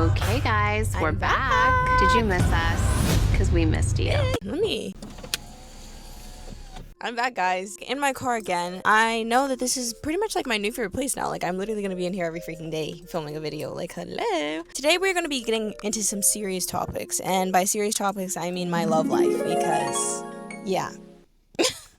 Okay, guys, we're back. Did you miss us? Because we missed you. I'm back, guys. In my car again. I know that this is pretty much like my new favorite place now. Like, I'm literally gonna be in here every freaking day filming a video. Like, hello. Today, we're gonna be getting into some serious topics. And by serious topics, I mean my love life. Because, yeah.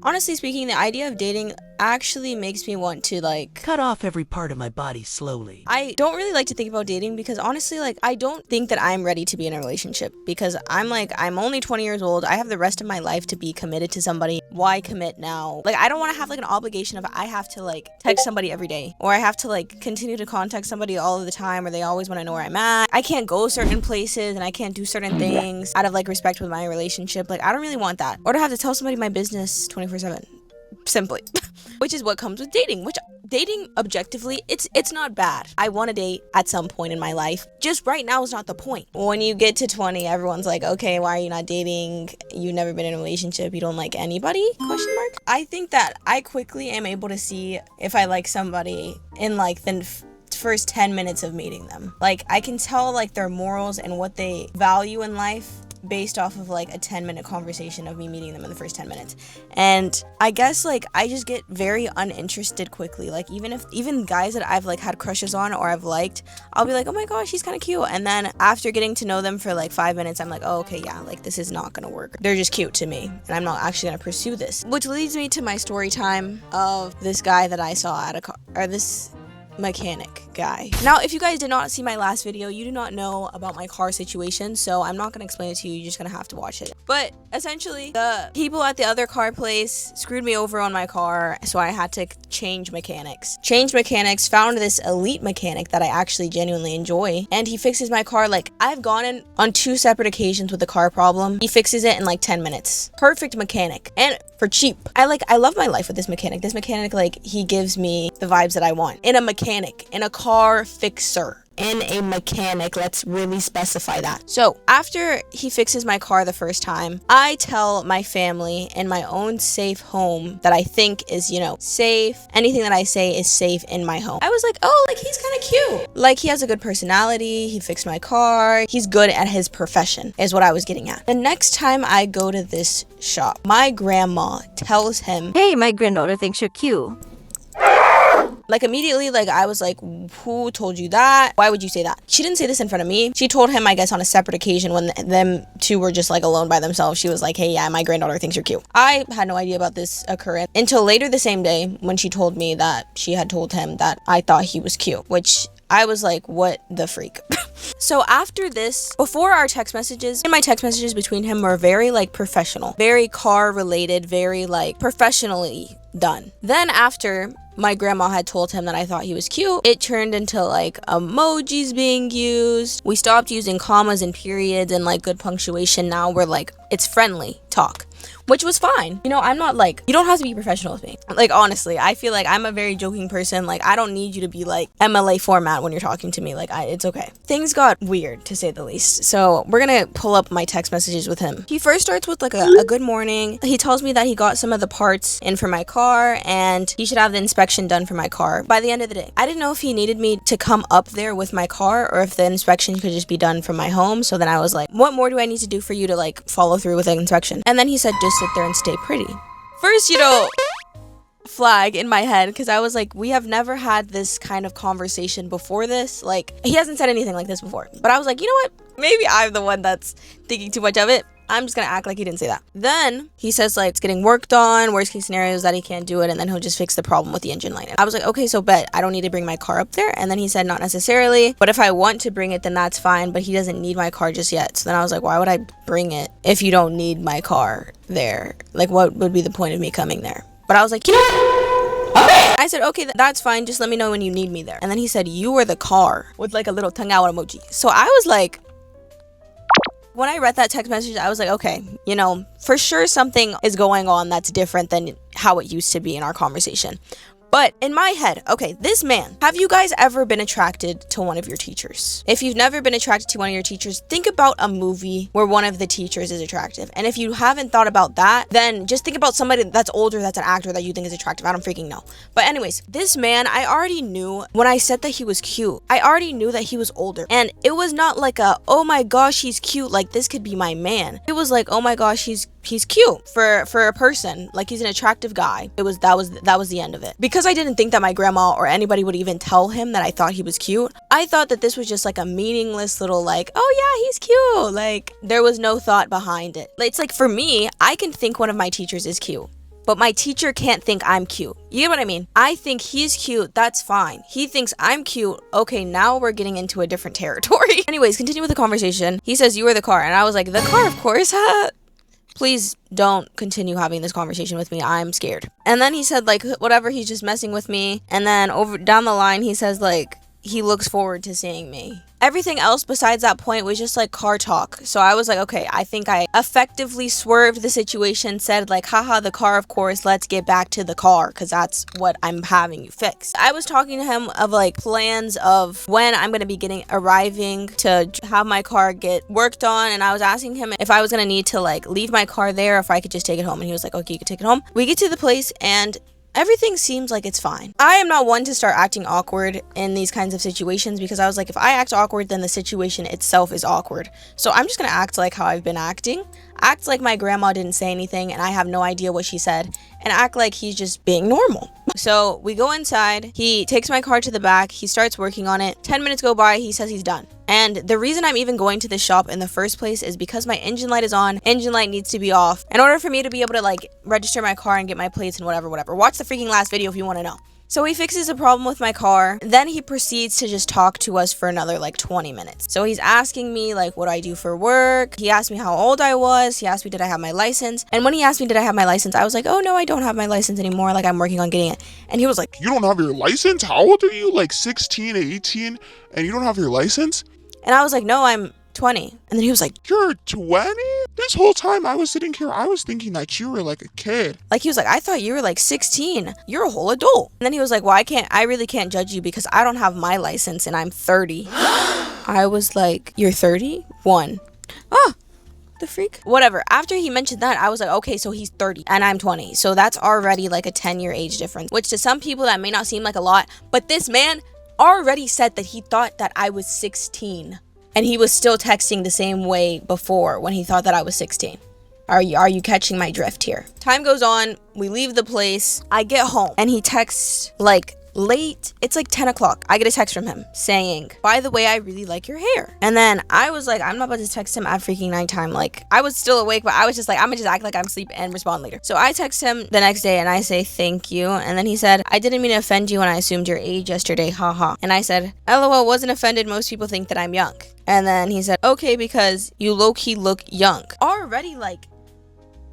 Honestly speaking, the idea of dating actually makes me want to, like, cut off every part of my body slowly. I don't really like to think about dating because honestly, like, I don't think that I'm ready to be in a relationship because I'm only 20 years old. I have the rest of my life to be committed to somebody. Why commit now? Like, I don't want to have like an obligation of I have to like text somebody every day or I have to like continue to contact somebody all of the time or they always want to know where I'm at. I can't go certain places and I can't do certain things out of like respect with my relationship. Like, I don't really want that. Or to have to tell somebody my business 24/7. Simply. Which is what comes with dating, which dating objectively, it's not bad. I want to date at some point in my life. Just right now is not the point. When you get to 20, everyone's like, okay, why are you not dating? You've never been in a relationship. You don't like anybody? ? I think that I quickly am able to see if I like somebody in like the first 10 minutes of meeting them. Like, I can tell like their morals and what they value in life based off of like a 10-minute conversation of me meeting them in the first 10 minutes. And I guess like I just get very uninterested quickly. Like, even guys that I've like had crushes on or I've liked, I'll be like, oh my gosh, he's kind of cute. And then after getting to know them for like 5 minutes, I'm like, oh, okay, yeah, like this is not gonna work. They're just cute to me and I'm not actually gonna pursue this. Which leads me to my story time of this guy that I saw at a car, or this mechanic guy. Now, if you guys did not see my last video, you do not know about my car situation, so I'm not gonna explain it to you. You're just gonna have to watch it. But essentially, the people at the other car place screwed me over on my car, so I had to change mechanics. Found this elite mechanic that I actually genuinely enjoy, and he fixes my car. Like, I've gone in on 2 separate occasions with a car problem. He fixes it in like 10 minutes. Perfect mechanic, and for cheap. I love my life with this mechanic. This mechanic, like, he gives me the vibes that I want in a mechanic, in a car fixer, in a mechanic. Let's really specify that. So after he fixes my car the first time, I tell my family in my own safe home that I think is, you know, safe. Anything that I say is safe in my home. I was like, oh, like, he's kind of cute. Like, he has a good personality. He fixed my car. He's good at his profession is what I was getting at. The next time I go to this shop, my grandma tells him, hey, my granddaughter thinks you're cute. like, immediately, like, I was like, who told you that? Why would you say that? She didn't say this in front of me. She told him, I guess, on a separate occasion when them two were just like alone by themselves. She was like, hey, yeah, my granddaughter thinks you're cute. I had no idea about this occurrence until later the same day when she told me that she had told him that I thought he was cute, which I was like, what the freak? So after this, before our text messages, and my text messages between him were very like professional, very car related, very like professionally done. Then after my grandma had told him that I thought he was cute, it turned into like emojis being used. We stopped using commas and periods and like good punctuation. Now we're like, it's friendly talk, which was fine. You know, I'm not like, you don't have to be professional with me. Like, honestly, I feel like I'm a very joking person. Like, I don't need you to be like MLA format when you're talking to me. Like, it's okay. Things got weird, to say the least. So we're gonna pull up my text messages with him. He first starts with like a good morning. He tells me that he got some of the parts in for my car and he should have the inspection done for my car by the end of the day. I didn't know if he needed me to come up there with my car or if the inspection could just be done from my home. So then I was like, what more do I need to do for you to like follow through with the inspection? And then he said, just sit there and stay pretty. First, you know, flag in my head, because I was like, we have never had this kind of conversation before this. Like, he hasn't said anything like this before. But I was like, you know what? Maybe I'm the one that's thinking too much of it. I'm just gonna act like he didn't say that. Then he says like it's getting worked on, worst case scenario is that he can't do it, and then he'll just fix the problem with the engine light. I was like, okay, so bet I don't need to bring my car up there. And then he said not necessarily, but if I want to bring it then that's fine, but he doesn't need my car just yet. So then I was like, why would I bring it if you don't need my car there? Like, what would be the point of me coming there? But I was like, you know, okay. I said, okay, that's fine, just let me know when you need me there. And then he said, you are the car, with like a little tongue out emoji. So I was like, when I read that text message, I was like, okay, you know, for sure something is going on that's different than how it used to be in our conversation. But in my head, okay, this man, have you guys ever been attracted to one of your teachers? If you've never been attracted to one of your teachers, think about a movie where one of the teachers is attractive. And if you haven't thought about that, then just think about somebody that's older, that's an actor that you think is attractive. I don't freaking know. But anyways, this man, I already knew when I said that he was cute. I already knew that he was older. And it was not like a, oh my gosh, he's cute, like this could be my man. It was like, oh my gosh, he's cute for a person, like he's an attractive guy. That was the end of it. Because I didn't think that my grandma or anybody would even tell him that I thought he was cute, I thought that this was just like a meaningless little like, oh yeah, he's cute. Like there was no thought behind it. It's like for me, I can think one of my teachers is cute, but my teacher can't think I'm cute. You get what I mean? I think he's cute, that's fine. He thinks I'm cute, okay, now we're getting into a different territory. Anyways, continue with the conversation. He says, you were the car. And I was like, the car, of course, huh? Please don't continue having this conversation with me. I'm scared. And then he said, like, whatever, he's just messing with me. And then over down the line, he says, like, he looks forward to seeing me. Everything else besides that point was just like car talk. So I was like, okay, I think I effectively swerved the situation, said like, haha, the car, of course, let's get back to the car because that's what I'm having you fix. I was talking to him of like plans of when I'm going to be arriving to have my car get worked on. And I was asking him if I was going to need to like leave my car there or if I could just take it home. And he was like, okay, you can take it home. We get to the place and everything seems like it's fine. I am not one to start acting awkward in these kinds of situations because I was like, if I act awkward, then the situation itself is awkward. So I'm just gonna act like how I've been acting. Act like my grandma didn't say anything and I have no idea what she said. And act like he's just being normal. So we go inside. He takes my car to the back. He starts working on it. 10 minutes go by. He says he's done. And the reason I'm even going to this shop in the first place is because my engine light is on. Engine light needs to be off in order for me to be able to like register my car and get my plates and whatever. Watch the freaking last video if you want to know. So he fixes a problem with my car. Then he proceeds to just talk to us for another like 20 minutes. So he's asking me like what I do for work. He asked me how old I was. He asked me did I have my license. And when he asked me did I have my license, I was like, oh no, I don't have my license anymore. Like I'm working on getting it. And he was like, you don't have your license? How old are you? Like 16, 18, and you don't have your license? And I was like, no, I'm 20. And then he was like, you're 20? This whole time I was sitting here, I was thinking that you were like a kid. Like he was like, I thought you were like 16. You're a whole adult. And then he was like, well, I really can't judge you because I don't have my license and I'm 30. I was like, you're 31. Ah, the freak. Whatever. After he mentioned that, I was like, okay, so he's 30 and I'm 20. So that's already like a 10-year age difference, which to some people that may not seem like a lot, but this man already said that he thought that I was 16. And he was still texting the same way before when he thought that I was 16. Are you catching my drift here? Time goes on. We leave the place. I get home and he texts like late. It's like 10 o'clock. I get a text from him saying, by the way, I really like your hair. And then I was like, I'm not about to text him at freaking nighttime. Like I was still awake, but I was just like, I'm gonna just act like I'm asleep and respond later. So I text him the next day and I say, thank you. And then he said, I didn't mean to offend you when I assumed your age yesterday. Haha. And I said, LOL, wasn't offended. Most people think that I'm young. And then he said, okay, because you low-key look young. Already like,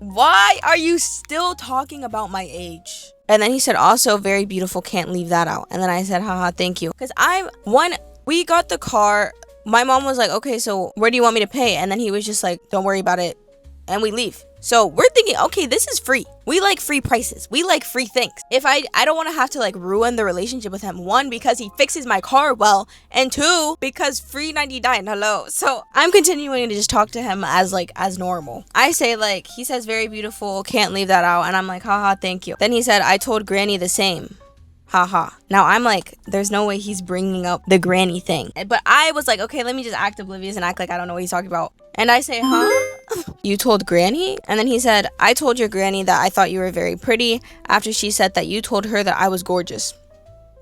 why are you still talking about my age? And then he said, also very beautiful, can't leave that out. And then I said, haha, thank you. Because we got the car. My mom was like, okay, so where do you want me to pay? And then he was just like, don't worry about it. And we leave. So we're thinking, okay, this is free. We like free prices. We like free things. If I don't want to have to like ruin the relationship with him. One, because he fixes my car well. And two, because free 99. Hello. So I'm continuing to just talk to him as normal. I say like, he says very beautiful, can't leave that out. And I'm like, haha, thank you. Then he said, I told Granny the same. Haha. Now I'm like, there's no way he's bringing up the granny thing. But I was like, okay, let me just act oblivious and act like I don't know what he's talking about. And I say, huh? You told Granny? And then he said, I told your granny that I thought you were very pretty after she said that you told her that I was gorgeous.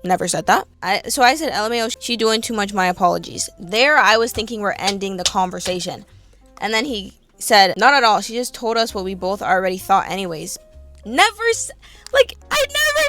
Never said that. So I said, LMAO, she doing too much, my apologies. There I was thinking we're ending the conversation. And then he said, not at all. She just told us what we both already thought anyways. I never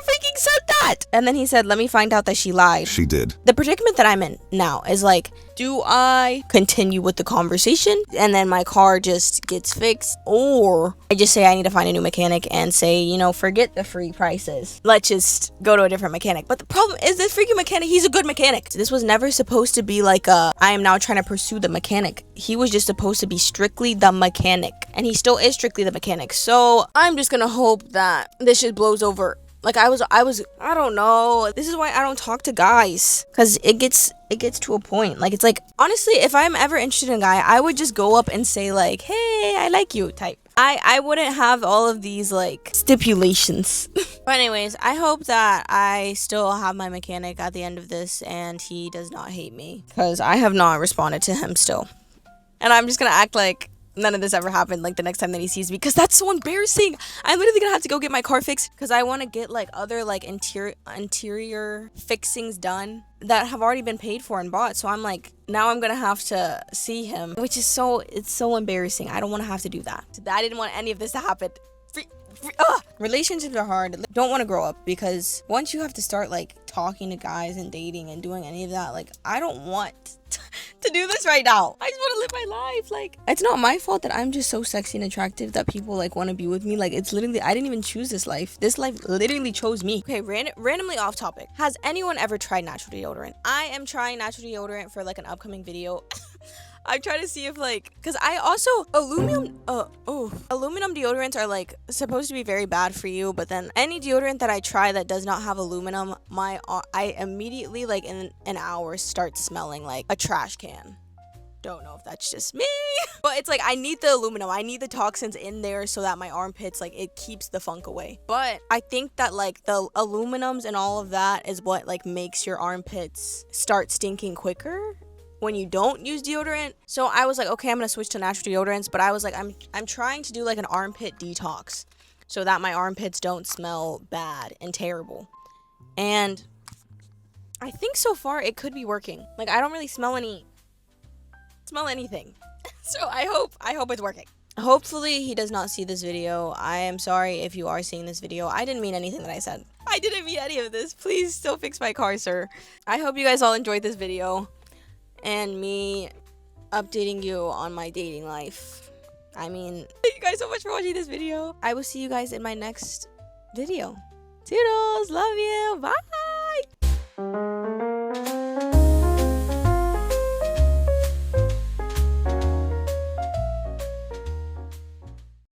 freaking said that. And then he said, let me find out that she lied. She did. The predicament that I'm in now is like, do I continue with the conversation and then my car just gets fixed? Or I just say I need to find a new mechanic and say, forget the free prices. Let's just go to a different mechanic. But the problem is this freaking mechanic, he's a good mechanic. This was never supposed to be like I am now trying to pursue the mechanic. He was just supposed to be strictly the mechanic. And he still is strictly the mechanic. So I'm just gonna hope that this shit blows over Like I don't know. This is why I don't talk to guys, cuz it gets to a point. Like it's like, honestly, if I'm ever interested in a guy, I would just go up and say like, "Hey, I like you," type. I wouldn't have all of these like stipulations. But anyways, I hope that I still have my mechanic at the end of this and he does not hate me, cuz I have not responded to him still. And I'm just going to act like none of this ever happened, like the next time that he sees me, because that's so embarrassing. I'm literally gonna have to go get my car fixed because I want to get like other like interior fixings done that have already been paid for and bought. So I'm like, now I'm gonna have to see him, which is it's so embarrassing. I don't want to have to do that. I didn't want any of this to happen. Relationships are hard. Don't want to grow up, because once you have to start like talking to guys and dating and doing any of that, like I don't want to do this right now. I just want to live my life. Like, it's not my fault that I'm just so sexy and attractive that people like want to be with me. Like, it's literally, I didn't even choose this life. This life literally chose me. Okay, randomly off topic. Has anyone ever tried natural deodorant? I am trying natural deodorant for like an upcoming video. I try to see if like, because I also aluminum deodorants are like supposed to be very bad for you, but then any deodorant that I try that does not have aluminum, I immediately like in an hour start smelling like a trash can. Don't know if that's just me, but it's like I need the aluminum, I need the toxins in there so that my armpits, like, it keeps the funk away. But I think that like the aluminums and all of that is what like makes your armpits start stinking quicker when you don't use deodorant. So I was like, okay, I'm gonna switch to natural deodorants, but I was like, I'm trying to do like an armpit detox so that my armpits don't smell bad and terrible. And I think so far it could be working. Like, I don't really smell anything. So I hope it's working. Hopefully he does not see this video. I am sorry if you are seeing this video. I didn't mean anything that I said. I didn't mean any of this. Please still fix my car, sir. I hope you guys all enjoyed this video and me updating you on my dating life. I mean, thank you guys so much for watching this video. I will see you guys in my next video. Toodles, love you, bye.